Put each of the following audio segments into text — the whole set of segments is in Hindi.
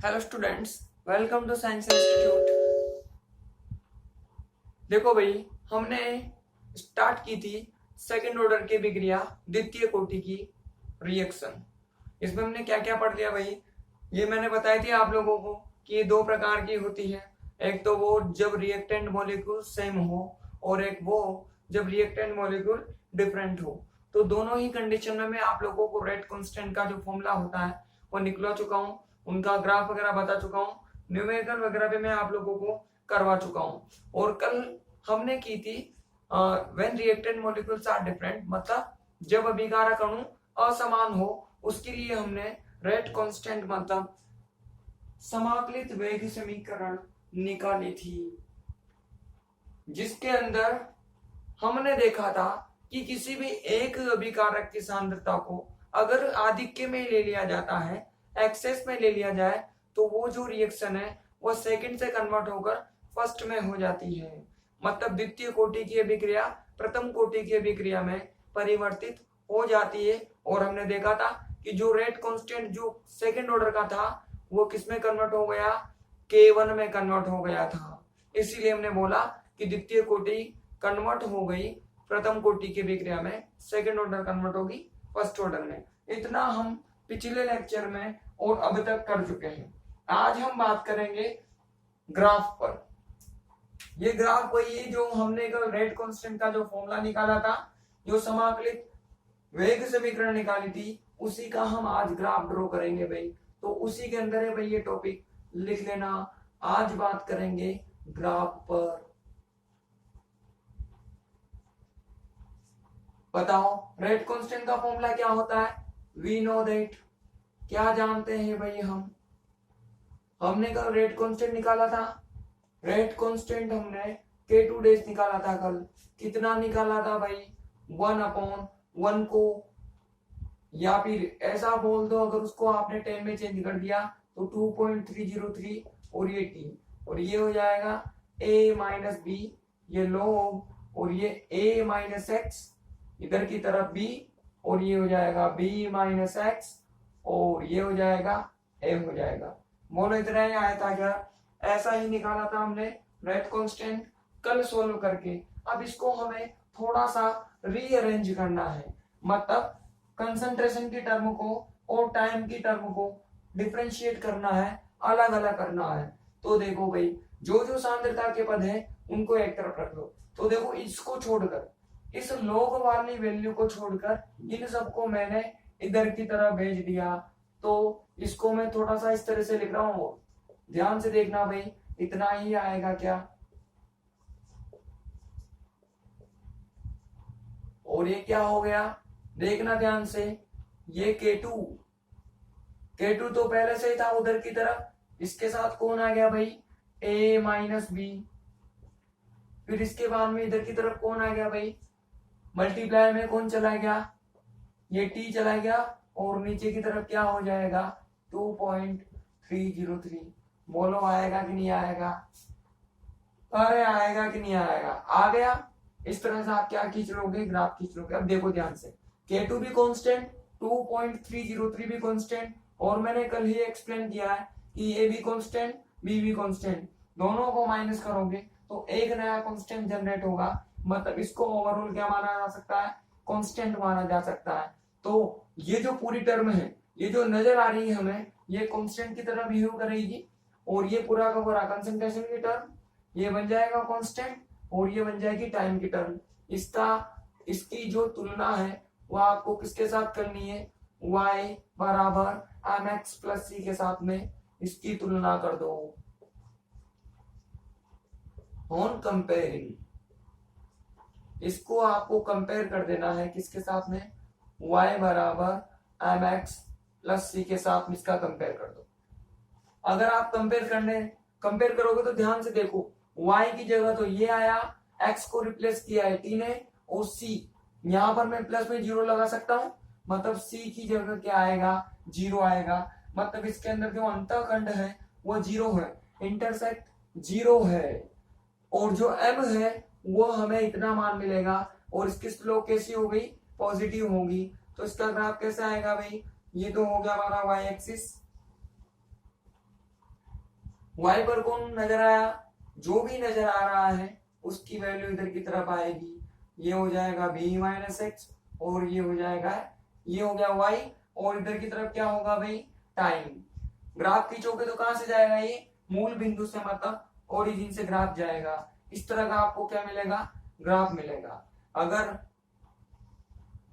Hello students, welcome to science institute. देखो भाई, हमने स्टार्ट की थी सेकंड ऑर्डर की अभिक्रिया द्वितीय कोटि की रिएक्शन। इसमें हमने क्या क्या पढ़ लिया भाई, ये मैंने बताई थी आप लोगों को कि ये दो प्रकार की होती है। एक तो वो जब रिएक्टेंट मॉलिक्यूल सेम हो और एक वो जब रिएक्टेंट मॉलिक्यूल डिफरेंट हो। तो दोनों ही कंडीशन में मैं आप लोगों को रेट कांस्टेंट का जो फॉर्मूला होता है वो निकलवा चुका हूँ, उनका ग्राफ वगैरह बता चुका हूँ, न्यूमेरिकल वगैरह भी मैं आप लोगों को करवा चुका हूँ। और कल हमने की थी when reactant molecules are different, मतलब जब अभिकारक अणु असमान हो, उसके लिए हमने रेट कांस्टेंट मतलब समाकलित वेग समीकरण निकाली थी, जिसके अंदर हमने देखा था कि किसी भी एक अभिकारक की सांद्रता को अगर आधिक्य में ले लिया जाता है, एक्सेस में ले लिया जाए, तो वो जो रिएक्शन है वो सेकंड से कन्वर्ट होकर फर्स्ट में हो जाती है। मतलब द्वितीय कोटि की अभिक्रिया प्रथम कोटि की अभिक्रिया में परिवर्तित हो जाती है। और हमने देखा था कि जो रेट कांस्टेंट जो सेकंड ऑर्डर का था वो किस में कन्वर्ट हो गया, K1 में कन्वर्ट हो गया था। इसीलिए हमने बोला कि द्वितीय कोटि कन्वर्ट हो गई प्रथम कोटि की अभिक्रिया में, सेकंड ऑर्डर कन्वर्ट होगी फर्स्ट ऑर्डर में। इतना हम पिछले लेक्चर में और अब तक कर चुके हैं। आज हम बात करेंगे ग्राफ पर। ये ग्राफ वही है जो हमने रेट कांस्टेंट का जो फॉर्मूला निकाला था, जो समाकलित वेग समीकरण निकाली थी, उसी का हम आज ग्राफ ड्रॉ करेंगे भाई। तो उसी के अंदर है भाई ये टॉपिक, लिख लेना। आज बात करेंगे ग्राफ पर। बताओ रेट कांस्टेंट का फॉर्मूला क्या होता है? वी नो दैट, क्या जानते हैं भाई हमने कल रेट कांस्टेंट निकाला था। रेट कांस्टेंट हमने K2 डेज निकाला था कल। कितना निकाला था भाई? 1/1 को, या फिर ऐसा बोल दो, अगर उसको आपने 10 में चेंज कर दिया तो 2.303 और ये T, और ये हो जाएगा A माइनस बी, ये log, और ये A माइनस एक्स इधर की तरफ B, और ये हो जाएगा B माइनस एक्स, और ये हो जाएगा M हो जाएगा। बोलो इतना ही आया था क्या? ऐसा ही निकाला था हमने रेट कांस्टेंट कल सोल्व करके। अब इसको हमें थोड़ा सा रीअरेंज करना है, मतलब कंसंट्रेशन की टर्म को और टाइम की टर्म को डिफरेंशिएट करना है, अलग अलग करना है। तो देखो भाई, जो जो सांद्रता के पद है उनको एक तरफ रख लो। तो देखो, इसको छोड़कर, इस लॉग वाली वैल्यू को छोड़कर इन सबको मैंने इधर की तरफ भेज दिया। तो इसको मैं थोड़ा सा इस तरह से लिख रहा हूं, ध्यान से देखना भाई। इतना ही आएगा क्या? और ये क्या हो गया, देखना ध्यान से। ये K2 तो पहले से ही था उधर की तरफ, इसके साथ कौन आ गया भाई? A minus B. फिर इसके बाद में इधर की तरफ कौन आ गया भाई? मल्टीप्लाई में कौन चला गया? ये T चला गया, और नीचे की तरफ क्या हो जाएगा? 2.303। बोलो आएगा कि नहीं आएगा? अरे आएगा कि नहीं आएगा? आ गया। इस तरह से आप क्या खींच लोगे? ग्राफ खींच लोगे। अब देखो ध्यान से, K2 भी कांस्टेंट, 2.303 भी कांस्टेंट, और मैंने कल ही एक्सप्लेन किया है कि A भी कांस्टेंट, B भी कांस्टेंट। दोनों को माइनस करोगे तो एक नया कांस्टेंट जनरेट होगा। मतलब इसको ओवरऑल क्या माना जा सकता है? कांस्टेंट माना जा सकता है। तो ये जो पूरी टर्म है, ये जो नजर आ रही है हमें, ये कांस्टेंट की तरह बिहेव करेगी, और ये पूरा का पूरा कंसंट्रेशन की टर्म ये बन जाएगा कांस्टेंट, और ये बन जाएगी टाइम की टर्म। इसकी जो तुलना है वो आपको किसके साथ करनी है? y बराबर mx प्लस c के साथ में इसकी तुलना कर दो। ऑन कंपेयरिंग, इसको आपको कंपेयर कर देना है किसके साथ में? y बराबर mx प्लस c के साथ में इसका कंपेयर कर दो। अगर आप कंपेयर करोगे तो ध्यान से देखो, y की जगह तो ये आया, x को रिप्लेस किया है t ने, और c यहां पर मैं प्लस में 0 लगा सकता हूं, मतलब c की जगह क्या आएगा? 0 आएगा। मतलब इसके अंदर जो अंतःखंड है वो 0 है, इंटरसेक्ट 0 है, और जो m है वो हमें इतना मान मिलेगा, और इसकी स्लोप कैसी हो गई? पॉजिटिव होगी। तो इसका ग्राफ कैसा आएगा भाई? ये तो हो गया हमारा y एक्सिस, y पर कौन नजर आया, जो भी नजर आ रहा है उसकी वैल्यू इधर की तरफ आएगी। ये हो जाएगा b माइनस एक्स और ये हो जाएगा, ये हो गया y और इधर की तरफ क्या होगा भाई, टाइम। ग्राफ खींचोगे तो कहां से जाएगा, ये मूल बिंदु से मतलब ओरिजिन से ग्राफ जाएगा। इस तरह का आपको क्या मिलेगा, ग्राफ मिलेगा। अगर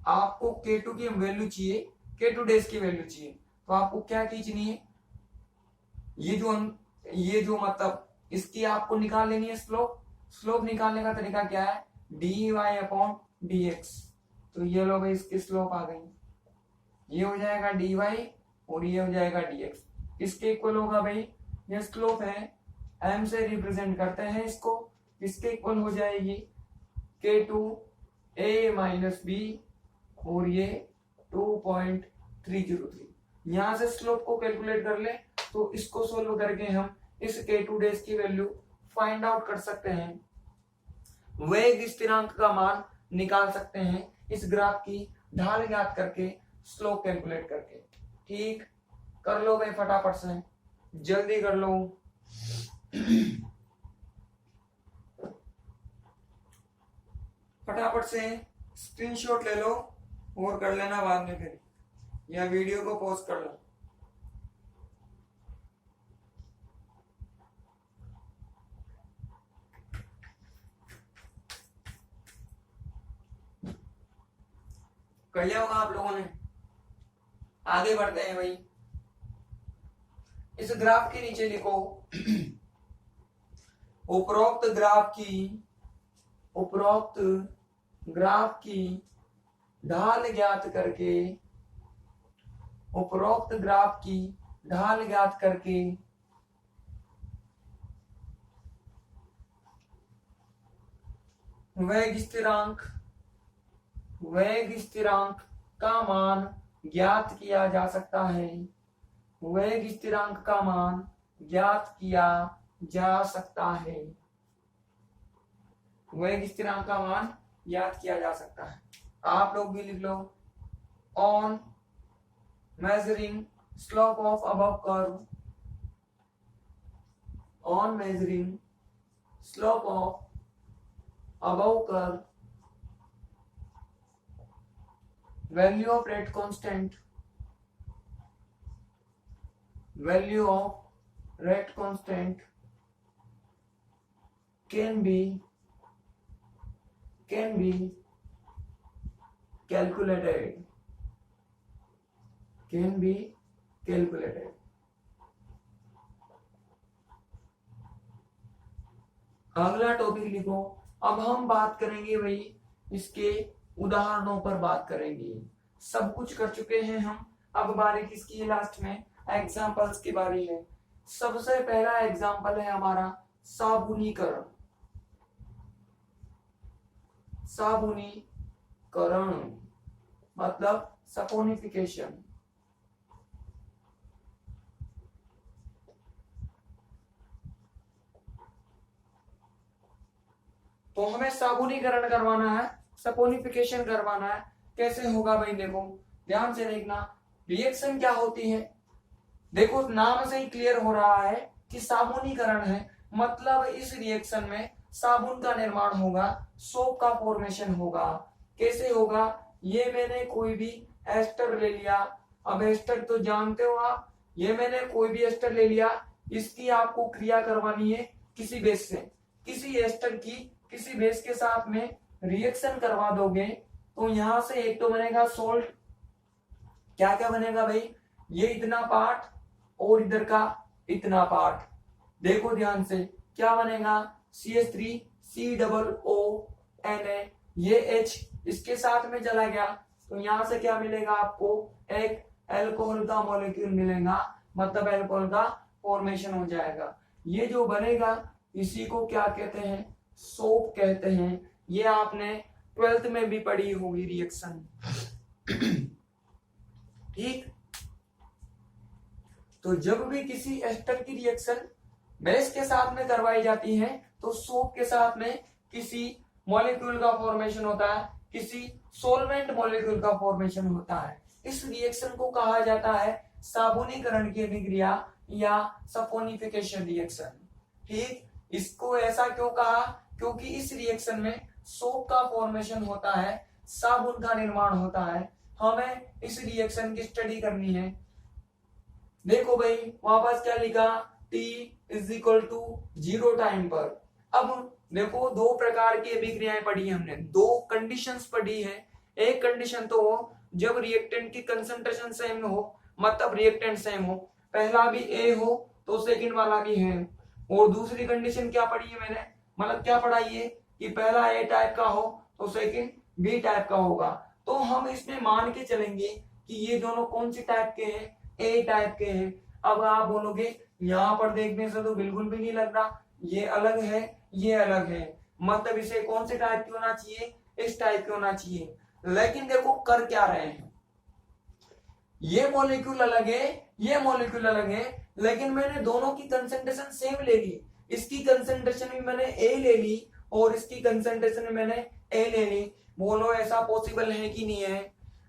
आपको K2 की वैल्यू चाहिए, K2 डेज की वैल्यू चाहिए, तो आपको क्या खींचनी है, ये जो मतलब इसकी आपको निकाल लेनी है स्लोप। स्लोप निकालने का तरीका क्या है, dy अपॉन dx। तो ये लो भाई इसकी स्लोप आ गई, ये हो जाएगा dy और ये हो जाएगा dx। किसके इक्वल होगा भाई, ये स्लोप है, m से रिप्रेजेंट करते हैं इसको, किसके इक्वल हो जाएगी, K2 a माइनस बी और ये 2.303। यहां से स्लोप को कैलकुलेट कर ले तो इसको सोल्व करके हम इस K2 डेज की वैल्यू फाइंड आउट कर सकते हैं, वेग स्थिरांक का मान निकाल सकते हैं इस ग्राफ की ढाल ज्ञात करके, स्लोप कैलकुलेट करके। ठीक, कर लो भाई फटाफट से, जल्दी कर लो। फटाफट से स्क्रीनशॉट ले लो और कर लेना बाद में, फिर या वीडियो को पॉज कर लो। कर लिया होगा आप लोगों ने। आगे बढ़ते हैं भाई, इस ग्राफ के नीचे लिखो उपरोक्त ग्राफ की ढाल ज्ञात करके, उपरोक्त ग्राफ की ढाल ज्ञात करके वेग स्थिरांक का मान ज्ञात किया जा सकता है, वेग स्थिरांक का मान ज्ञात किया जा सकता है, वेग स्थिरांक का मान ज्ञात किया जा सकता है। आप लोग भी लिख लो, on measuring slope of above curve, on measuring slope of above curve, value of rate constant can be calculated, अगला टॉपिक लिखो। अब हम बात करेंगे भाई इसके उदाहरणों पर बात करेंगे। सब कुछ कर चुके हैं हम, अब बारी किसकी है, लास्ट में एग्जाम्पल्स की बारी है। सबसे पहला एग्जाम्पल है हमारा साबुनीकरण। मतलब सपोनिफिकेशन। तो हमें साबुनीकरण करवाना है, सपोनिफिकेशन करवाना है। कैसे होगा भाई, देखो ध्यान से देखना, रिएक्शन क्या होती है। देखो नाम से ही क्लियर हो रहा है कि साबुनीकरण है, मतलब इस रिएक्शन में साबुन का निर्माण होगा, सोप का फॉर्मेशन होगा। कैसे होगा, ये मैंने कोई भी एस्टर ले लिया, अब एस्टर तो जानते हो आप, ये मैंने कोई भी एस्टर ले लिया, इसकी आपको क्रिया करवानी है किसी बेस से, किसी एस्टर की किसी बेस के साथ में रिएक्शन करवा दोगे तो यहां से एक तो बनेगा सोल्ट, क्या क्या बनेगा भाई, ये इतना पार्ट और इधर का इतना पार्ट। देखो ध्यान से क्या बनेगा, CH3COONA, ये H इसके साथ में चला गया तो यहां से क्या मिलेगा आपको, एक अल्कोहल का मॉलिक्यूल मिलेगा, मतलब अल्कोहल का फॉर्मेशन हो जाएगा। ये जो बनेगा इसी को क्या कहते हैं, सोप कहते हैं। ये आपने 12th में भी पढ़ी होगी रिएक्शन। ठीक, तो जब भी किसी एस्टर की रिएक्शन बेस के साथ में करवाई जाती है तो सोप के साथ में किसी मॉलिक्यूल का फॉर्मेशन होता है, किसी सोलवेंट मॉलिक्यूल का फॉर्मेशन होता है। इस रिएक्शन को कहा जाता है साबुनीकरण की अभिक्रिया या सपोनिफिकेशन रिएक्शन। ठीक, इसको ऐसा क्यों कहा, क्योंकि इस रिएक्शन में सोप का फॉर्मेशन होता है, साबुन का निर्माण होता है। हमें इस रिएक्शन की स्टडी करनी है। देखो भाई वापस क्या लिखा, T is equal to 0 time पर। अब देखो दो प्रकार की अभिक्रियाएं पढ़ी है हमने, दो कंडीशंस पढ़ी है। एक कंडीशन तो हो जब रिएक्टेंट की कंसंट्रेशन सेम हो, मतलब रिएक्टेंट सेम हो, पहला भी A हो तो सेकंड वाला भी है। और दूसरी कंडीशन क्या पढ़ी है मैंने, मतलब क्या पढ़ाई है कि पहला A टाइप का हो तो सेकंड B टाइप का होगा। तो हम इसमें मान के चलेंगे कि ये दोनों कौन सी टाइप के हैं, A टाइप के हैं। अब आप बोलोगे यहाँ पर देखने से तो बिल्कुल भी नहीं लग रहा, ये अलग है ये अलग है, मतलब इसे कौन से टाइप की होना चाहिए, इस टाइप की होना चाहिए। लेकिन देखो कर क्या रहे हैं, ये मॉलिक्यूल अलग है ये मॉलिक्यूल अलग है, लेकिन मैंने दोनों की कंसंट्रेशन सेम ले ली। इसकी कंसंट्रेशन भी मैंने A ले ली और इसकी कंसंट्रेशन भी मैंने A ले ली। बोलो ऐसा पॉसिबल है कि नहीं है,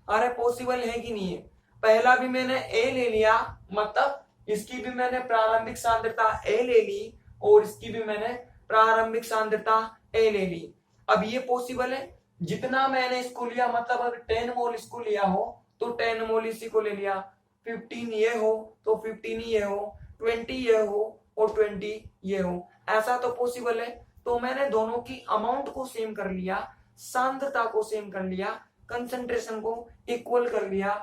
अरे पॉसिबल है कि नहीं है। पहला भी मैंने A ले लिया, मतलब इसकी भी मैंने प्रारंभिक सांद्रता A ले ली और इसकी भी मैंने प्रारंभिक सांद्रता A ले ली। अब ये पॉसिबल है, जितना मैंने इसको लिया, मतलब अगर 10 मोल इसको लिया हो तो 10 मोल इसी को ले लिया, 15 ये हो तो 15 ये हो, 20 ये हो और 20 ये हो, ऐसा तो पॉसिबल है। तो मैंने दोनों की अमाउंट को सेम कर लिया, सांद्रता को सेम कर लिया, कंसंट्रेशन को इक्वल कर लिया,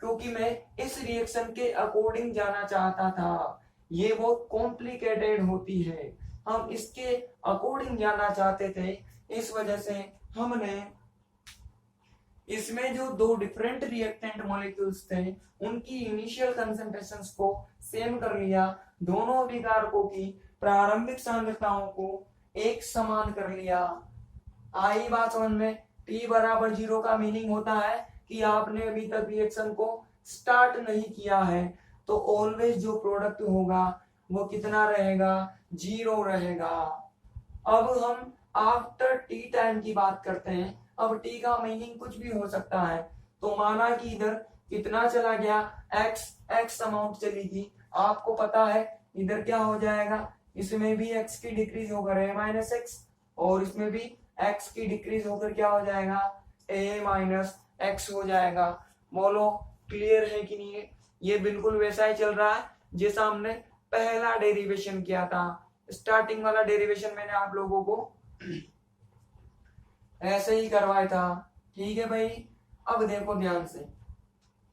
क्योंकि मैं इस रिएक्शन के अकॉर्डिंग जाना चाहता था। ये बहुत कॉम्प्लिकेटेड होती है, हम इसके अकॉर्डिंग जाना चाहते थे, इस वजह से हमने इसमें जो दो डिफरेंट रिएक्टेंट मॉलिक्यूल्स थे उनकी इनिशियल कंसंट्रेशंस को सेम कर लिया, दोनों अभिकारकों की प्रारंभिक सांद्रताओं को एक समान कर लिया। आई बात समझ में। T बराबर 0 का मीनिंग होता है कि आपने अभी तक रिएक्शन को स्टार्ट नहीं किया है, तो ऑलवेज जो प्रोडक्ट होगा वो कितना रहेगा, 0 रहेगा। अब हम आफ्टर T टाइम की बात करते हैं। अब T का मीनिंग कुछ भी हो सकता है, तो माना कि इधर कितना चला गया, x अमाउंट चली गई। आपको पता है इधर क्या हो जाएगा, इसमें भी x की डिक्रीज होकर a माइनस एक्स और इसमें भी x की डिक्रीज होकर क्या हो जाएगा, a माइनस एक्स हो जाएगा। बोलो क्लियर है कि नहीं है। ये बिल्कुल वैसा ही चल रहा है जैसा हमने पहला डेरिवेशन किया था। स्टार्टिंग वाला डेरिवेशन मैंने आप लोगों को ऐसे ही करवाया था। ठीक है भाई, अब देखो ध्यान से,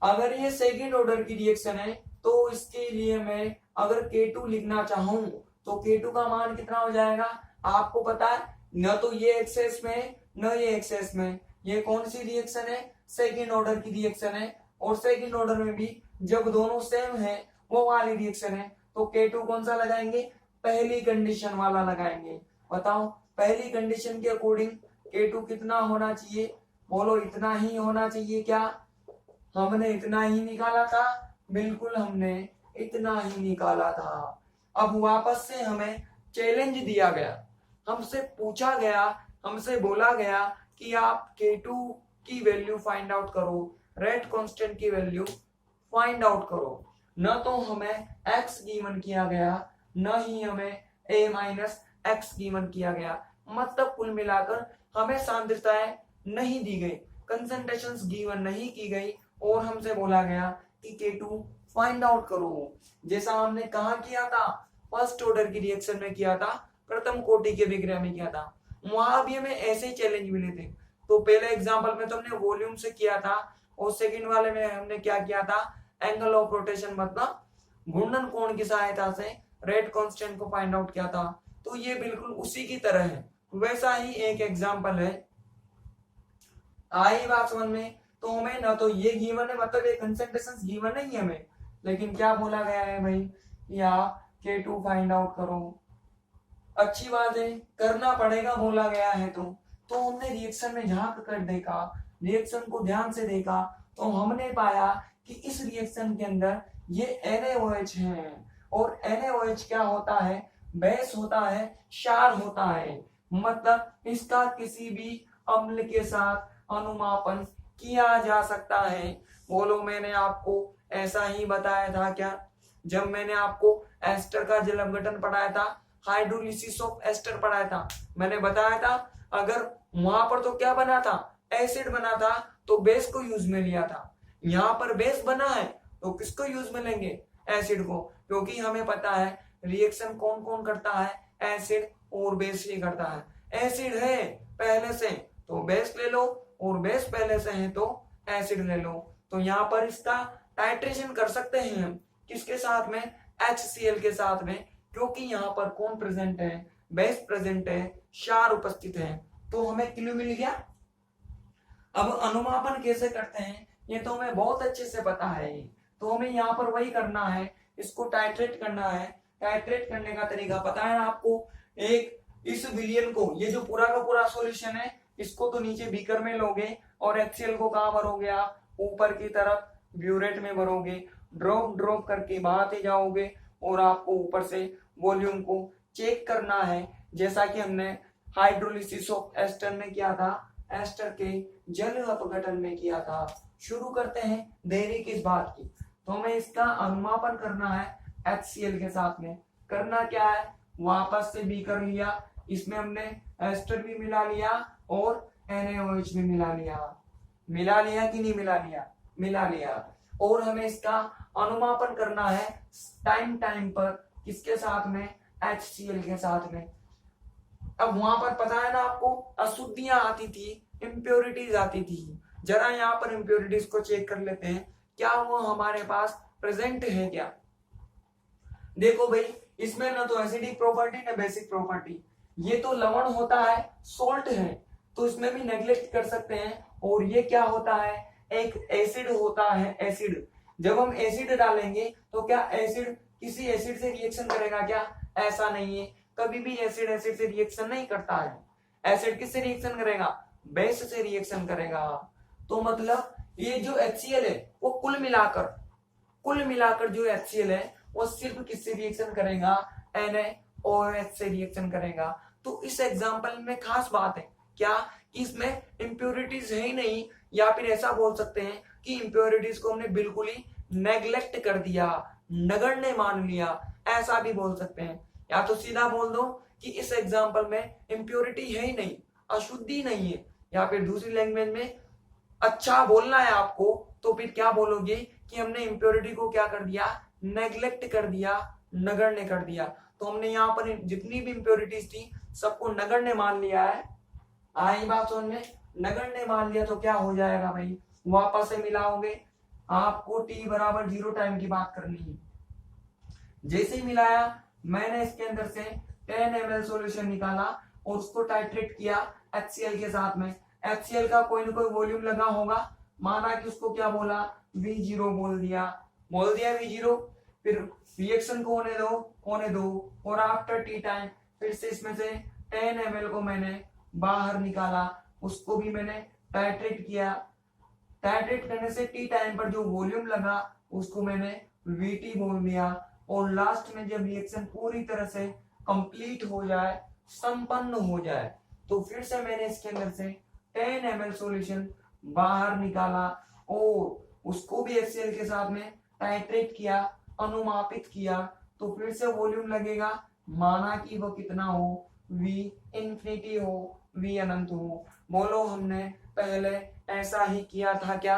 अगर ये सेकेंड ऑर्डर की रिएक्शन है तो इसके लिए मैं अगर K2 लिखना चाहूं तो K2 का मान कितना हो जाएगा, आपको पता है, न तो ये एक्सेस में न ये एक्सेस में। ये कौन सी रिएक्शन है, सेकेंड ऑर्डर की रिएक्शन है, और सेकेंड ऑर्डर में भी जब दोनों सेम है वो वाली रिएक्शन है, तो K2 कौन सा लगाएंगे, पहली कंडीशन वाला लगाएंगे। बताओ पहली कंडीशन के अकॉर्डिंग K2 कितना होना चाहिए, बोलो इतना ही होना चाहिए। क्या हमने इतना ही निकाला था, बिल्कुल हमने इतना ही निकाला था। अब वापस से हमें चैलेंज दिया गया, हमसे पूछा गया, हमसे बोला गया कि आप K2 की वैल्यू फाइंड आउट करो, रेट कांस्टेंट की वैल्यू फाइंड आउट करो। न तो हमें x गिवन किया गया, न ही हमें a माइनस एक्स गिवन किया गया, मतलब कुल मिलाकर हमें सांद्रताएं नहीं दी गई, कंसंट्रेशंस गिवन नहीं की गई, और हमसे बोला गया कि K2 फाइंड आउट करो, जैसा हमने कहा किया था, फर्स्ट ऑर्डर की रिएक्शन में किया था, प्रथम कोटि के विक्रिया में किया था। वहां भी हमें ऐसे ही चैलेंज मिले थे। तो पहले एग्जांपल में तो हमने वॉल्यूम से किया था, और सेकंड वाले में हमने क्या किया था, एंगल ऑफ रोटेशन, मतलब घूर्णन कोण की सहायता से रेट कांस्टेंट को फाइंड आउट किया था। तो ये बिल्कुल उसी की तरह है, वैसा ही एक एग्जांपल है। आई बात समझ में। तो हमें ना तो ये गिवन है, मतलब ये कंसंट्रेशन गिवन नहीं है हमें, लेकिन क्या बोला गया है भाई, या K2 फाइंड आउट करो। अच्छी बात है, करना पड़ेगा, बोला गया है तो हमने रिएक्शन में झांक कर देखा, रिएक्शन को ध्यान से देखा, तो हमने पाया कि इस रिएक्शन के अंदर ये NaOH है, और NaOH क्या होता है, बेस होता है, क्षार होता है, मतलब इसका किसी भी अम्ल के साथ अनुमापन किया जा सकता है। बोलो मैंने आपको ऐसा ही बताया था क्या? जब मैंने आपको एस्टर का जल अपघटन पढ़ाया था, हाइड्रोलिसिस ऑफ एस्टर पढ़ाया था, मैंने बताया था अगर वहां पर तो क्या बना था, एसिड बना था, तो बेस को यूज में लिया था। यहाँ पर बेस बना है तो किसको यूज में लेंगे, एसिड को, क्योंकि हमें पता है रिएक्शन कौन कौन करता है, एसिड और बेस ही करता है। एसिड है पहले से तो बेस ले लो, और बेस पहले से है तो एसिड ले लो। तो यहाँ पर इसका टाइट्रेशन कर सकते हैं हम, किसके साथ में, HCl के साथ में, क्योंकि यहाँ पर कौन प्रेजेंट है, बेस प्रेजेंट है, क्षार उपस्थित है। तो हमें क्लू मिल गया। अब अनुमापन कैसे करते हैं ये तो हमें बहुत अच्छे से पता है, तो हमें यहाँ पर वही करना है, इसको टाइट्रेट करना है। टाइट्रेट करने का तरीका पता है ना आपको, एक इस विलियन को, ये जो पूरा का पूरा सॉल्यूशन है, इसको तो नीचे बीकर में लोगे और HCl को कहाँ भरोगे आप, ऊपर की तरफ ब्यूरेट में भरोगे, ड्रॉप ड्रॉप करके बहाते जाओगे और आपको ऊपर से वॉल्यूम को चेक करना है, जैसा कि हमने हाइड्रोलिसिस ऑफ एस्टर में किया था, एस्टर के जल अपघटन में किया था। शुरू करते हैं देरी किस बात की, तो हमें इसका अनुमापन करना है HCl के साथ में। करना क्या है, वापस से बीकर लिया, इसमें हमने एस्टर भी मिला लिया और NaOH भी मिला लिया। मिला लिया कि नहीं मिला लिया, मिला लिया। और हमें इसका अनुमापन करना है टाइम टाइम पर, किसके साथ में, HCl के साथ में। अब वहां पर पता है ना आपको, अशुद्धियां आती थी, इम्प्योरिटीज आती थी। जरा यहाँ पर इम्प्योरिटीज को चेक कर लेते हैं, क्या वो हमारे पास प्रेजेंट है क्या। देखो भाई, इसमें ना तो एसिडिक प्रॉपर्टी ना बेसिक प्रॉपर्टी, ये तो लवण होता है, सोल्ट है, तो इसमें भी नेग्लेक्ट कर सकते हैं। और ये क्या होता है, एक एसिड होता है, एसिड। जब हम एसिड डालेंगे तो क्या एसिड किसी एसिड से रिएक्शन करेगा क्या, ऐसा नहीं है, कभी भी एसिड एसिड से रिएक्शन नहीं करता है। एसिड किससे रिएक्शन करेगा, बेस से रिएक्शन करेगा। तो मतलब ये जो HCl है वो कुल मिलाकर जो HCl है वो सिर्फ किससे रिएक्शन करेगा, NaOH से रिएक्शन करेगा। तो इस एग्जांपल में खास बात है क्या, कि इसमें इंप्योरिटीज है ही नहीं, या फिर ऐसा बोल सकते हैं कि इंप्योरिटीज को हमने बिल्कुल ही नेग्लेक्ट कर दिया, नगण्य मान लिया, ऐसा भी बोल सकते हैं। या तो सीधा बोल दो कि इस एग्जांपल में इंप्योरिटी है ही नहीं, अशुद्धि नहीं है। या फिर दूसरी लैंग्वेज में अच्छा बोलना है आपको, तो फिर क्या बोलोगे कि हमने इंप्योरिटी को क्या कर दिया, नेग्लेक्ट कर दिया, नगण्य कर दिया। तो हमने यहाँ पर जितनी भी इंप्योरिटीज थी सबको नगण्य मान लिया है। आई बात समझ में, नगण्य मान लिया तो क्या हो जाएगा भाई, वापस से मिलाओगे, आपको t बराबर 0 टाइम की बात करनी है। जैसे ही मिलाया, मैंने इसके अंदर से 10 ml सॉल्यूशन निकाला और उसको टाइट्रेट किया HCl के साथ में। HCl का कोई ना कोई वॉल्यूम लगा होगा, माना कि उसको क्या बोला, V0 बोल दिया V0। फिर रिएक्शन को होने दो और आफ्टर टी टाइम फिर से इसमें से 10 ml को मैंने बाहर निकाला, उसको भी मैंने टाइट्रेट किया। टाइट्रेट करने से टी टाइम पर जो वॉल्यूम लगा उसको मैंने VT बोल दिया। और लास्ट में जब रिएक्शन पूरी तरह से कंप्लीट हो जाए, संपन्न हो जाए, तो फिर से मैंने इसके अंदर से 10 ml सॉल्यूशन बाहर निकाला और उसको भी HCl के साथ में टाइट्रेट किया, अनुमापित किया। तो फिर से वॉल्यूम लगेगा, माना कि वो कितना हो, V इंफिनिटी हो, V अनंत हो। बोलो हमने पहले ऐसा ही किया था क्या,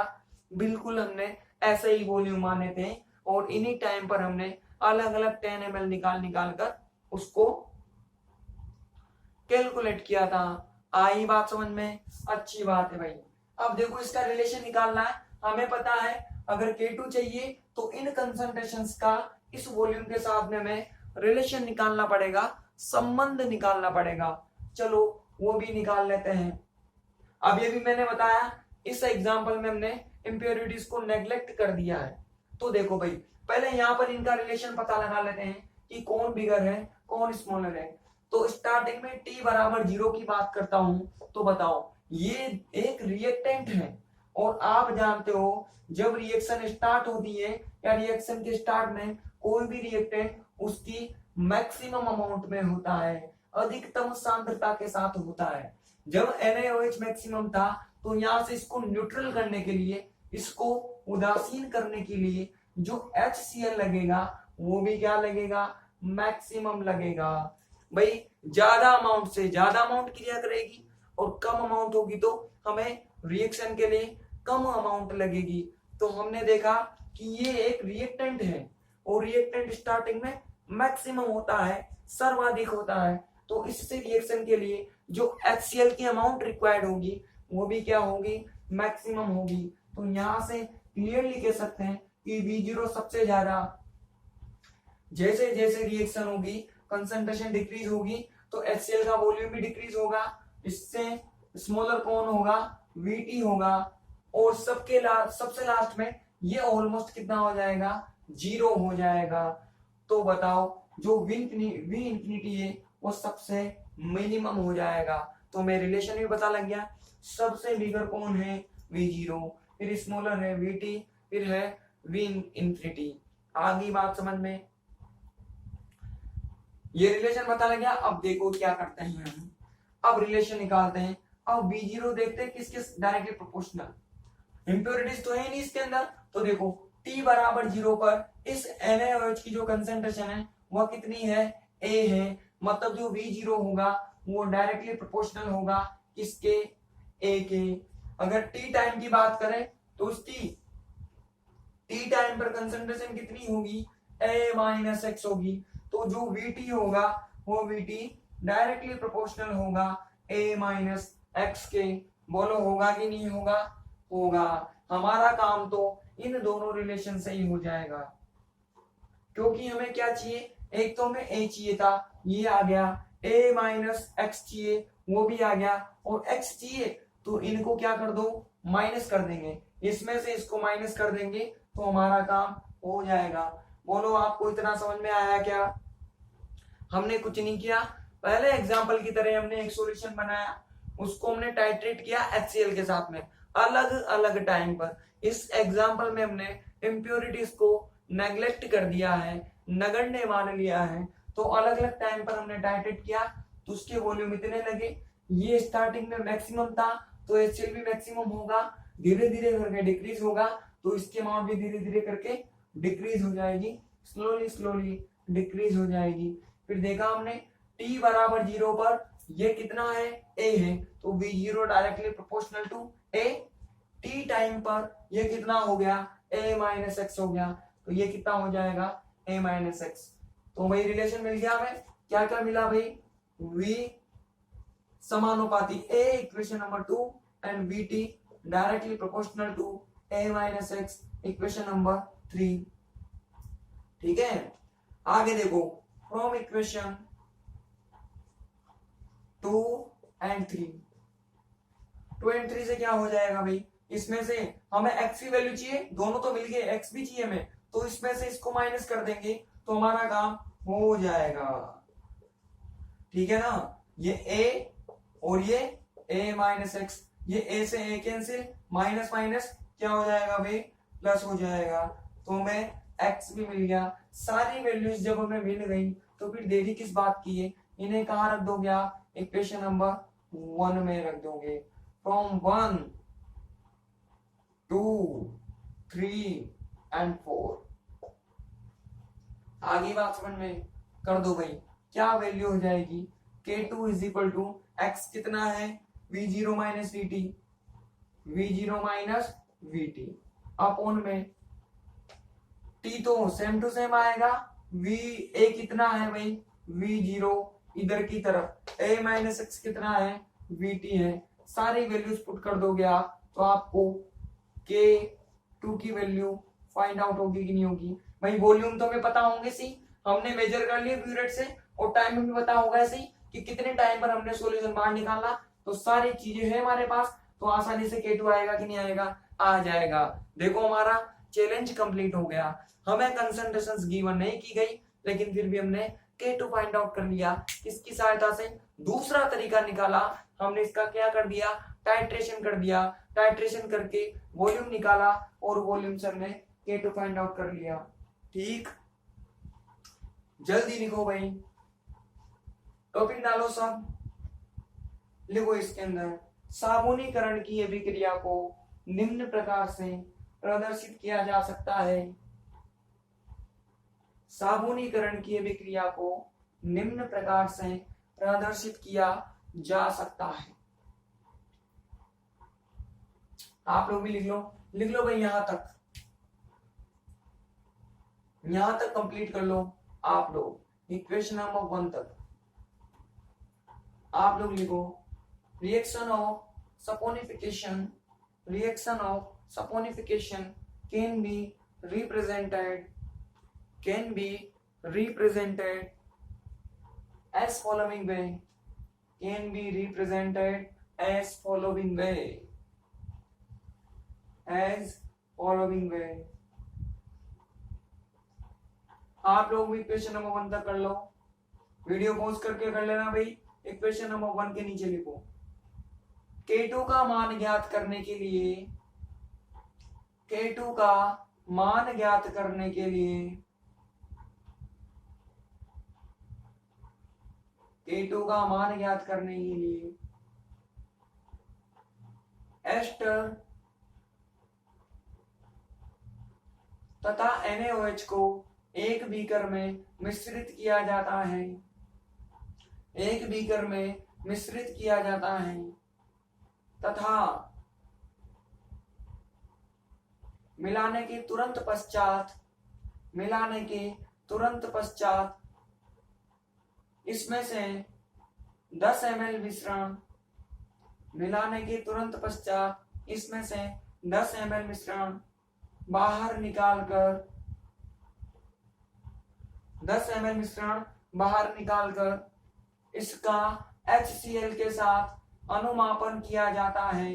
बिल्कुल हमने ऐसे ही वॉल्यूम माने थे और इन्हीं टाइम पर हमने अलग अलग 10 ml निकाल कर उसको कैलकुलेट किया था। आई बात समझ में, अच्छी बात है भाई। अब देखो इसका रिलेशन निकालना है, हमें पता है अगर K2 चाहिए तो इन कंसंट्रेशंस का इस वॉल्यूम के साथ में हमें रिलेशन निकालना पड़ेगा, संबंध निकालना पड़ेगा। चलो वो भी निकाल लेते हैं। अब ये भी मैंने बताया, इस एग्जांपल में हमने इंप्योरिटीज को नेग्लेक्ट कर दिया है। तो देखो भाई, पहले यहाँ पर इनका रिलेशन पता लगा लेते हैं कि कौन बिगर है कौन स्मॉलर है। तो स्टार्टिंग में t बराबर 0 की बात करता हूं, तो बताओ ये एक रिएक्टेंट है और आप जानते हो जब रिएक्शन स्टार्ट होती है या रिएक्शन के स्टार्ट में कोई भी रिएक्टेंट उसकी मैक्सिमम अमाउंट में होता है, अधिकतम सांद्रता के साथ होता है। जब NaOH मैक्सिमम था तो यहाँ से इसको न्यूट्रल करने के लिए इसको उदासीन करने के लिए जो HCl लगेगा वो भी क्या लगेगा, मैक्सिमम लगेगा। भाई ज्यादा अमाउंट से ज्यादा अमाउंट क्रिया करेगी और कम अमाउंट होगी तो हमें रिएक्शन के लिए कम अमाउंट लगेगी। तो हमने देखा कि ये एक रिएक्टेंट है और रिएक्टेंट स्टार्टिंग में मैक्सिमम होता है, सर्वाधिक होता है। तो इससे रिएक्शन के लिए जो HCl की अमाउंट रिक्वायर्ड होगी वो भी क्या होगी, मैक्सिमम होगी। तो यहां से क्लियरली कह सकते हैं कि V0 सबसे ज्यादा, जैसे जैसे रिएक्शन होगी कंसंट्रेशन डिक्रीज होगी तो HCl का वॉल्यूम भी डिक्रीज होगा, इससे स्मॉलर कौन होगा, VT होगा। और सबसे लास्ट में ये ऑलमोस्ट कितना हो जाएगा, 0 हो जाएगा। तो बताओ जो V इंफिनिटी है वो सबसे मिनिमम हो जाएगा। तो मैं रिलेशन भी पता लग गया, सबसे बिगर कौन है, V0, फिर स्मॉलर है VT, फिर है V इंफिनिटी। आगे बात समझ में, ये रिलेशन पता लग गया। अब देखो क्या करते हैं हम, अब रिलेशन निकालते हैं। अब V0 देखते हैं किसके डायरेक्टली प्रोपोर्शनल, इंप्योरिटीज तो है नहीं इसके अंदर। तो देखो T बराबर 0 पर इस NaOH की जो कंसेंट्रेशन है वह कितनी है, A है। मतलब जो V0 होगा वो डायरेक्टली प्रोपोर्शनल होगा किसके, A के। अगर T टाइम की बात करें तो उसकी T टाइम पर कंसेंट्रेशन कितनी होगी, A माइनस एक्स होगी। तो जो VT होगा वो VT डायरेक्टली प्रोपोर्शनल होगा A माइनस एक्स के। बोलो होगा कि नहीं होगा, होगा। हमारा काम तो इन दोनों रिलेशन से ही हो जाएगा, क्योंकि हमें क्या चाहिए, एक तो हमें A चाहिए था, ये आ गया, A माइनस एक्स चाहिए, वो भी आ गया, और x चाहिए तो इनको क्या कर दो, माइनस कर देंगे, इसमें से इसको माइनस कर देंगे तो हमारा काम हो जाएगा। बोलो आपको इतना समझ में आया क्या? हमने कुछ नहीं किया, पहले एग्जाम्पल की तरह हमने एक सॉल्यूशन बनाया, उसको हमने टाइट्रेट किया HCl के साथ में अलग अलग टाइम पर। इस एग्जाम्पल में हमने इम्प्योरिटीज को नेग्लेक्ट कर दिया है, नगण्य मान लिया है। तो अलग अलग टाइम पर हमने टाइट्रेट किया तो उसके वॉल्यूम इतने लगे। ये स्टार्टिंग में मैक्सिमम था तो HCl भी मैक्सिमम होगा, धीरे धीरे करके डिक्रीज होगा तो इसकी अमाउंट भी धीरे धीरे करके डिक्रीज हो जाएगी, स्लोली स्लोली डिक्रीज हो जाएगी। फिर देखा हमने T बराबर 0 पर ये कितना है, A है, तो V0 directly proportional to A। T time पर ये कितना हो गया, A माइनस एक्स हो गया, तो ये कितना हो जाएगा, A माइनस एक्स। तो भाई रिलेशन मिल गया हमें, क्या क्या मिला भाई, V समानुपाती A इक्वेशन नंबर 2 एंड VT directly proportional to A minus X equation number 3। ठीक है, आगे देखो, फ्रॉम इक्वेशन 2 एंड 3, 2 एंड 3 से क्या हो जाएगा भाई, इसमें से हमें x की वैल्यू चाहिए, दोनों तो मिल गए, x भी चाहिए हमें, तो इसमें से इसको माइनस कर देंगे तो हमारा काम हो जाएगा। ठीक है ना, ये a और ये a माइनस एक्स, ये a से a कैंसिल, माइनस माइनस क्या हो जाएगा भाई, प्लस हो जाएगा। तो हमें x भी मिल गया। सारी वैल्यूज जब हमें मिल गई तो फिर देरी किस बात की है, इन्हें कहाँ रख दोगे आप, इक्वेशन नंबर 1 में रख दोगे। From 1 2 3 and 4। आगे बात समझ में कर दो भाई, क्या वैल्यू हो जाएगी, K2 is equal to x कितना है, V0 minus VT, V0 minus VT upon में T तो सेम टू सेम आएगा, A कितना है भाई, V0 इधर की तरफ, A माइनस एक्स कितना है, VT है। सारी वैल्यूज पुट कर दोगे आप तो आपको K2 की वैल्यू फाइंड आउट होगी कि नहीं होगी। भाई वॉल्यूम तो हमें पता होंगे सी, हमने मेजर कर लिए ब्यूरेट से, और टाइम भी पता होगा सी कि कितने टाइम पर हमने सॉल्यूशन बाहर निकाला। तो सारी चीजें हैं हमारे पास, तो आसानी से K2 आएगा कि नहीं आएगा, आ जाएगा। देखो हमारा चैलेंज कंप्लीट हो गया, हमें कंसंट्रेशंस गिवन नहीं की गई लेकिन फिर भी हमने K2 फाइंड आउट कर लिया। किसकी सहायता से, दूसरा तरीका निकाला हमने, इसका क्या कर दिया, टाइट्रेशन कर दिया, टाइट्रेशन करके वॉल्यूम निकाला और वॉल्यूम से हमने K2 फाइंड आउट कर लिया। ठीक, जल्दी लिखो भाई, टॉपिक डालो सब, लिखो इसके अंदर, साबुनीकरण की अभिक्रिया को निम्न प्रकार से प्रदर्शित किया जा सकता है। साबुनीकरण की अभिक्रिया को निम्न प्रकार से प्रदर्शित किया जा सकता है। आप लोग भी लिख लो भाई, यहां तक कंप्लीट कर लो आप लोग। इक्वेशन नंबर 1 तक आप लोग लिखो। Reaction of saponification can be represented as following way, आप लोग भी इक्वेशन नंबर 1 तक कर लो। वीडियो पॉज करके कर लेना भाई। इक्वेशन नंबर 1 के नीचे लिखो, K2 का मान ज्ञात करने के लिए K2 का मान ज्ञात करने के लिए एस्टर तथा NaOH को एक बीकर में मिश्रित किया जाता है तथा मिलाने के तुरंत पश्चात इसमें से 10 ml मिश्रण बाहर निकालकर इसका HCl के साथ अनुमापन किया जाता है।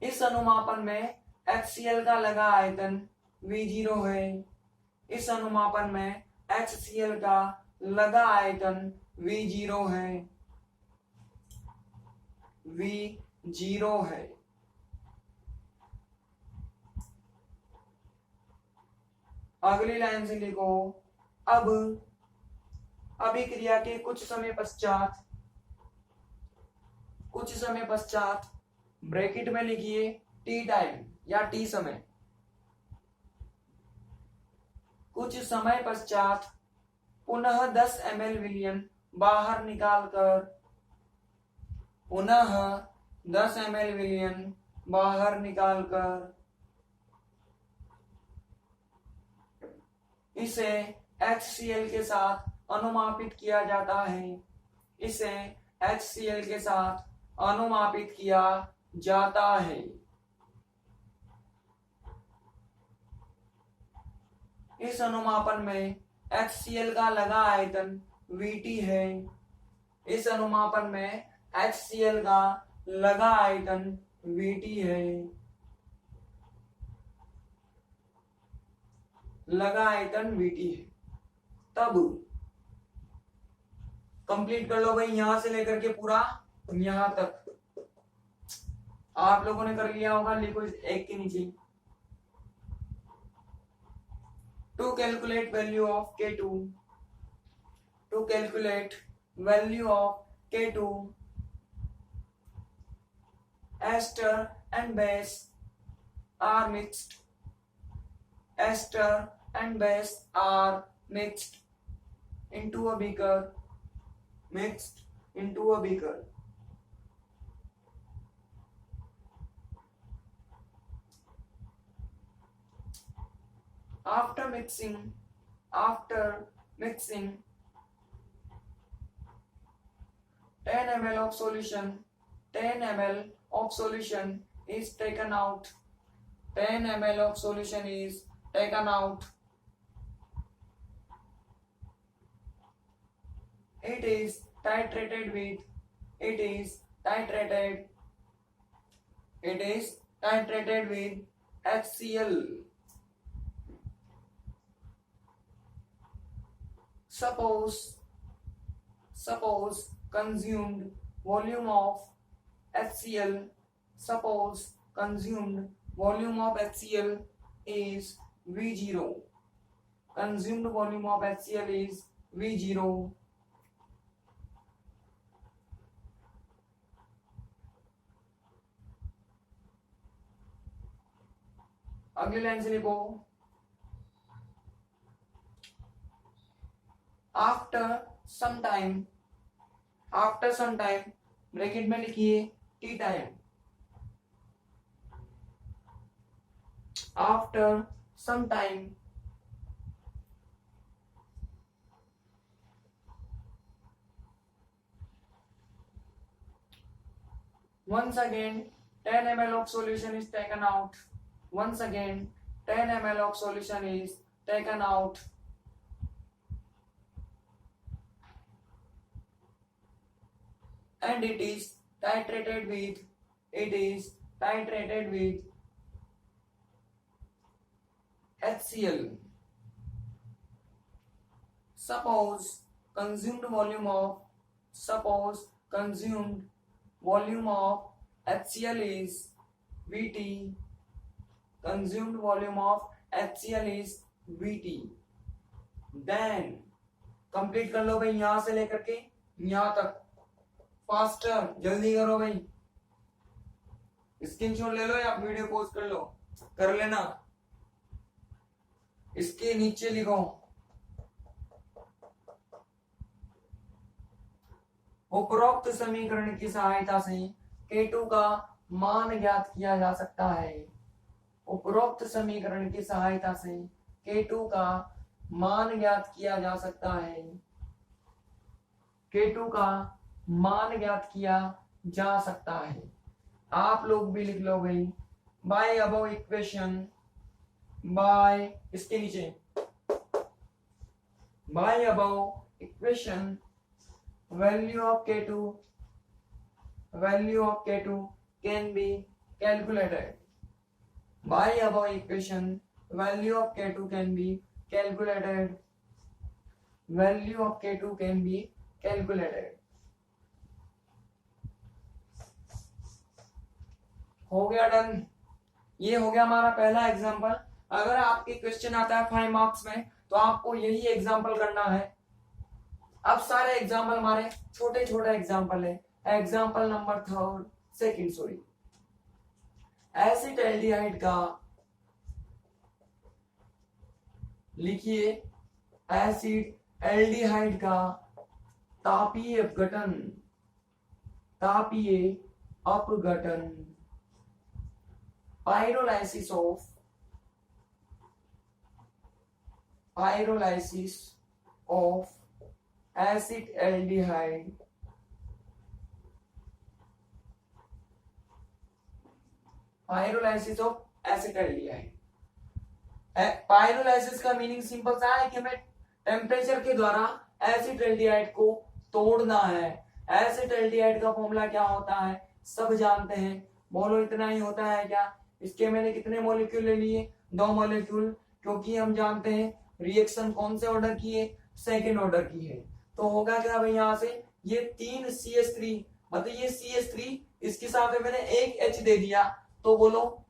इस अनुमापन में HCl का लगा आयतन V0 है। V0 है। अगली लाइन से लिखो, अब अभिक्रिया के कुछ समय पश्चात ब्रैकेट में लिखिए टी टाइम या टी समय। कुछ समय पश्चात पुनः 10 ml विलयन बाहर निकालकर इसे HCl के साथ अनुमापित किया जाता है। इस अनुमापन में HCl का लगा आयतन VT है। तब कंप्लीट कर लो भाई, यहां से लेकर के पूरा यहां तक आप लोगों ने कर लिया होगा। लिखो एक के नीचे। To calculate value of K2, ester and base are mixed into a beaker. After mixing 10 ml of solution is taken out. It is titrated with HCl. Suppose consumed volume of HCl is V0. consumed volume of HCl is V0. अगली लाइन से लिखो, आफ्टर सम टाइम ब्रैकेट में लिखिए T time, after some time once again 10 ml of solution is taken out. Once again 10 ml of solution is taken out. And it is titrated with HCl. Suppose consumed volume of HCl is Vt. Consumed volume of HCl is Vt. Then complete कर लो भाई, यहां से लेकर के यहां तक, फास्टर जल्दी करो भाई, स्क्रीनशॉट ले लो या वीडियो पॉज कर लो, कर लेना। इसके नीचे लिखो उपरोक्त समीकरण की सहायता से K2 का मान ज्ञात किया जा सकता है। उपरोक्त समीकरण की सहायता से K2 का मान ज्ञात किया जा सकता है। K2 का मान ज्ञात किया जा सकता है। आप लोग भी लिख लो भाई, बाय अबव इक्वेशन, बाय इसके नीचे, by above equation value of K2 can be calculated. By above equation value of K2 can be calculated. Value of K2 can be calculated. हो गया डन। ये हो गया हमारा पहला एग्जांपल। अगर आपके क्वेश्चन आता है 5 मार्क्स में तो आपको यही एग्जांपल करना है। अब सारे एग्जाम्पल हमारे छोटे छोटे एग्जाम्पल है। Example number second sorry, acetaldehyde का लिखिए, एसिटाल्डिहाइड का तापीय अपघटन, पाइरोलाइसिस ऑफ एसिटाल्डिहाइड पाइरोलाइसिस का मीनिंग सिंपल सा है कि हमें टेम्परेचर के द्वारा एसिटाल्डिहाइड को तोड़ना है। एसिटाल्डिहाइड का फॉर्मूला क्या होता है सब जानते हैं, बोलो इतना ही होता है क्या? इसके मैंने कितने मॉलिक्यूल ले लिए? 2 मॉलिक्यूल, क्योंकि हम जानते हैं रिएक्शन कौन से ऑर्डर की है, सेकेंड ऑर्डर की है। तो होगा क्या भाई, यहाँ से ये 3 CH3 मतलब ये CH3, इसके साथ में मैंने एक H दे दिया, तो बोलो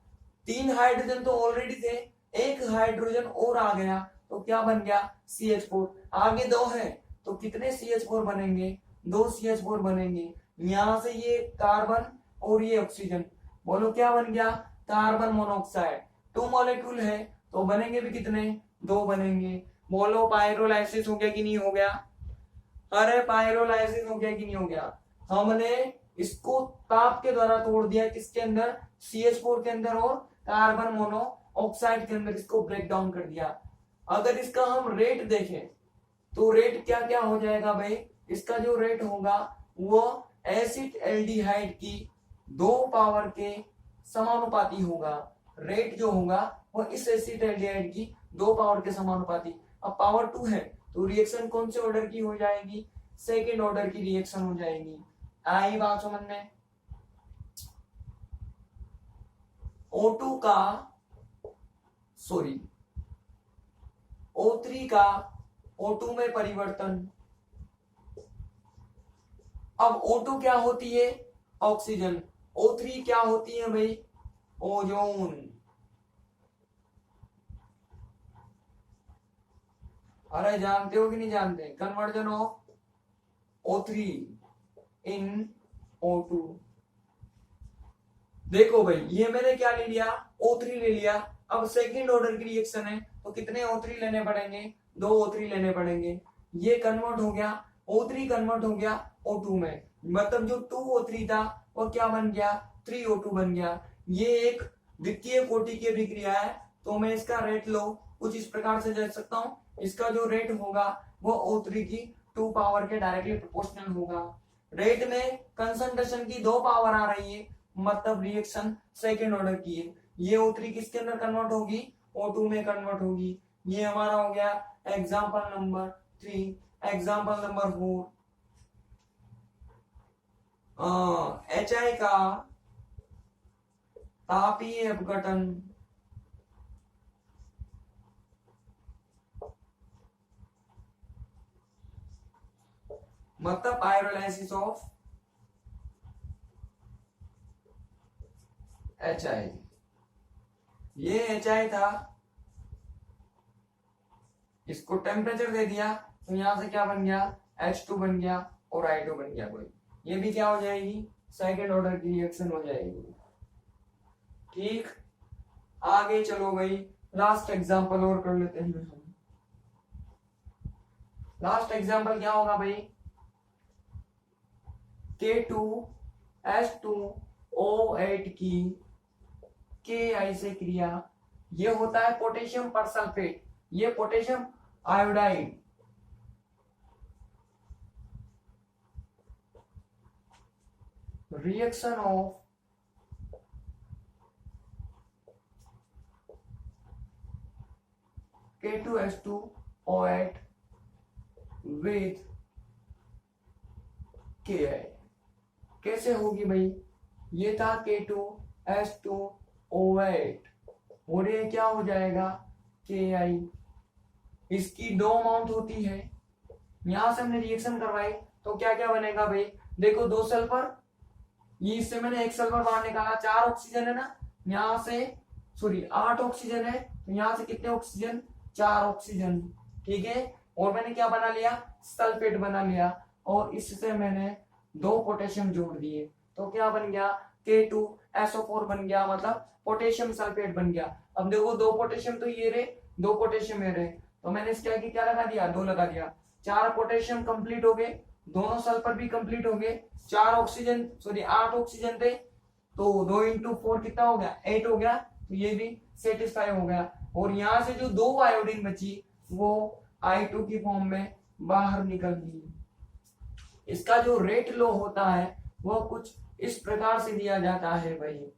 3 हाइड्रोजन तो ऑलरेडी थे, एक हाइड्रोजन और आ गया, तो क्या बन गया CH4। आगे 2 है तो कितने CH4 बनेंगे? 2 CH4 बनेंगे। यहां से ये कार्बन और ये ऑक्सीजन, बोलो क्या बन गया? Carbon monoxide. 2 मॉलिक्यूल है तो बनेंगे भी कितने? 2 बनेंगे। बोलो पाइरोलाइसिस हो गया कि नहीं हो गया? अरे पाइरोलाइसिस हो गया कि नहीं हो गया? हमने इसको ताप के द्वारा तोड़ दिया, किसके अंदर? CH4 के अंदर और कार्बन मोनोऑक्साइड के अंदर, इसको ब्रेक डाउन कर दिया। अगर इसका हम रेट देखें तो रेट क्या क्या हो जाएगा भाई? इसका जो रेट होगा वो एसिटाल्डिहाइड की 2 पावर के समानुपाती होगा। रेट जो होगा वो इस एसिटाल्डिहाइड की 2 पावर के समानुपाती। अब पावर 2 है तो रिएक्शन कौन से ऑर्डर की हो जाएगी? सेकेंड ऑर्डर की रिएक्शन हो जाएगी। आई बात समझ में? O2 का सॉरी O3 का O2 में परिवर्तन। अब O2 क्या होती है? ऑक्सीजन। O3 क्या होती है भाई? ओजोन। अरे जानते हो कि नहीं जानते, conversion of O3 in O2। देखो भाई ये मैंने क्या ले लिया, O3 ले लिया। अब सेकंड ऑर्डर की रिएक्शन है तो कितने O3 लेने पड़ेंगे, 2 O3 लेने पड़ेंगे। ये कन्वर्ट हो गया, O3 कन्वर्ट हो गया O2 में, मतलब जो 2O3 था वो क्या बन गया, 3O2 बन गया। ये एक द्वितीय कोटि की अभिक्रिया है, तो मैं इसका रेट लो कुछ इस प्रकार से लिख सकता हूँ, इसका जो रेट होगा वो O3 की 2 पावर के डायरेक्टली प्रोपोर्शनल होगा। रेट में कंसंट्रेशन की 2 पावर आ रही है, मतलब रिएक्शन सेकेंड ऑर्डर की है। ये O3 किसके अंदर कन्वर्ट होगी, O2 में कन्वर्ट होगी। ये हमारा हो गया example number 3। Example number 4, HI का तापीय अपघटन मतलब पायरोलाइसिस ऑफ HI। ये HI था, इसको टेम्परेचर दे दिया तो यहां से क्या बन गया, H2 बन गया और I2 बन गया कोई। ये भी क्या हो जाएगी, सेकेंड ऑर्डर की रिएक्शन हो जाएगी। ठीक, आगे चलो भाई, लास्ट एग्जांपल और कर लेते हैं हम। लास्ट एग्जांपल क्या होगा भाई, K2H2O8 की Ki से क्रिया। ये होता है पोटेशियम परसल्फेट, ये potassium iodide. Reaction of K2H2O8 with Ki कैसे होगी भाई, ये था K2H2O8 और ये क्या हो जाएगा Ki। इसकी 2 अमाउंट होती है, यहां से हमने रिएक्शन करवाई तो क्या क्या बनेगा भाई, देखो 2 सल्फर, ये इससे मैंने 1 सल्फर बाहर निकाला, 4 ऑक्सीजन है ना, यहां से सॉरी 8 ऑक्सीजन है, तो यहां से कितने ऑक्सीजन, 4 ऑक्सीजन। ठीक है, और मैंने क्या बना लिया, सल्फेट बना लिया, और इससे मैंने 2 पोटेशियम जोड़ दिए, तो क्या बन गया, K2SO4 बन गया, मतलब पोटेशियम सल्फेट बन गया। अब देखो 2 पोटेशियम तो ये रहे, 2 पोटेशियम ये रहे, तो मैंने इसके आगे क्या लगा दिया, 2 लगा दिया। 4 पोटेशियम कंप्लीट हो गए, दोनों सल्फर भी कंप्लीट हो गए, 4 ऑक्सीजन सॉरी 8 ऑक्सीजन थे, तो 2 इंटू 4 कितना हो गया, 8 हो गया, तो ये भी सेटिस्फाई हो गया। और यहाँ से जो 2 आयोडीन बची वो I2 की फॉर्म में बाहर निकल गई। इसका जो रेट लो होता है वो कुछ इस प्रकार से दिया जाता है भाई,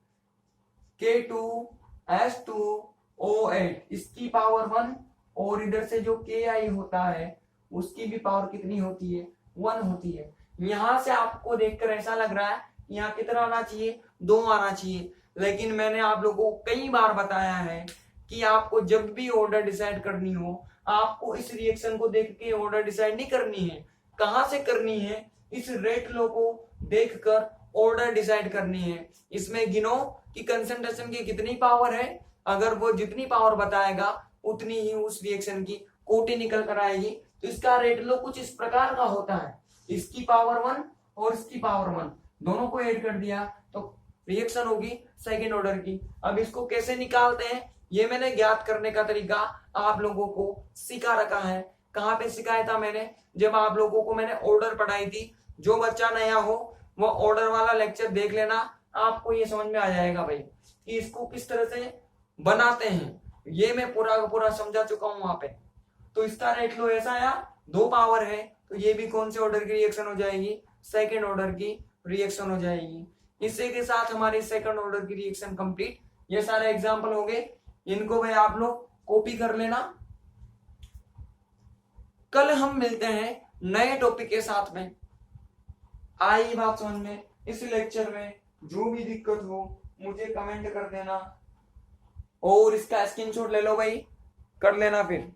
K2H2O8 इसकी पावर 1, और इधर से जो Ki होता है उसकी भी पावर कितनी होती है, 1 होती है। यहां से आपको देखकर ऐसा लग रहा है यहाँ कितना आना चाहिए, 2 आना चाहिए, लेकिन मैंने आप लोगों को कई बार बताया है कि आपको जब भी ऑर्डर डिसाइड करनी हो, आपको इस रिएक्शन को देख के ऑर्डर डिसाइड नहीं करनी है। कहां से करनी है, इस रेट लो को देखकर ऑर्डर डिसाइड करनी है। इसमें गिनो कि कंसंट्रेशन की कितनी पावर है, अगर वो जितनी पावर बताएगा उतनी ही उस रिएक्शन की कोटि निकल कर आएगी। तो इसका रेट लो कुछ इस प्रकार का होता है, इसकी पावर 1 और इसकी पावर 1 दोनों को ऐड कर दिया तो रिएक्शन होगी सेकेंड ऑर्डर की। अब इसको कैसे निकालते हैं, ये मैंने ज्ञात करने का तरीका आप लोगों को सिखा रखा है। कहाँ पे सिखाया था मैंने, जब आप लोगों को मैंने ऑर्डर पढ़ाई थी। जो बच्चा नया हो वो ऑर्डर वाला लेक्चर देख लेना, आपको ये समझ में आ जाएगा भाई कि इसको किस तरह से बनाते हैं। ये मैं पूरा का पूरा समझा चुका हूं वहां पे। तो इसका रेट लो ऐसा आया, 2 पावर है, तो ये भी कौन से ऑर्डर की रिएक्शन हो जाएगी, सेकेंड ऑर्डर की रिएक्शन हो जाएगी। इसी के साथ हमारी सेकंड ऑर्डर की रिएक्शन कंप्लीट। ये सारे एग्जांपल हो गए, इनको भाई आप लोग कॉपी कर लेना। कल हम मिलते हैं नए टॉपिक के साथ में। आई बात समझ में, इस लेक्चर में जो भी दिक्कत हो मुझे कमेंट कर देना, और इसका स्क्रीनशॉट ले लो भाई, कर लेना फिर।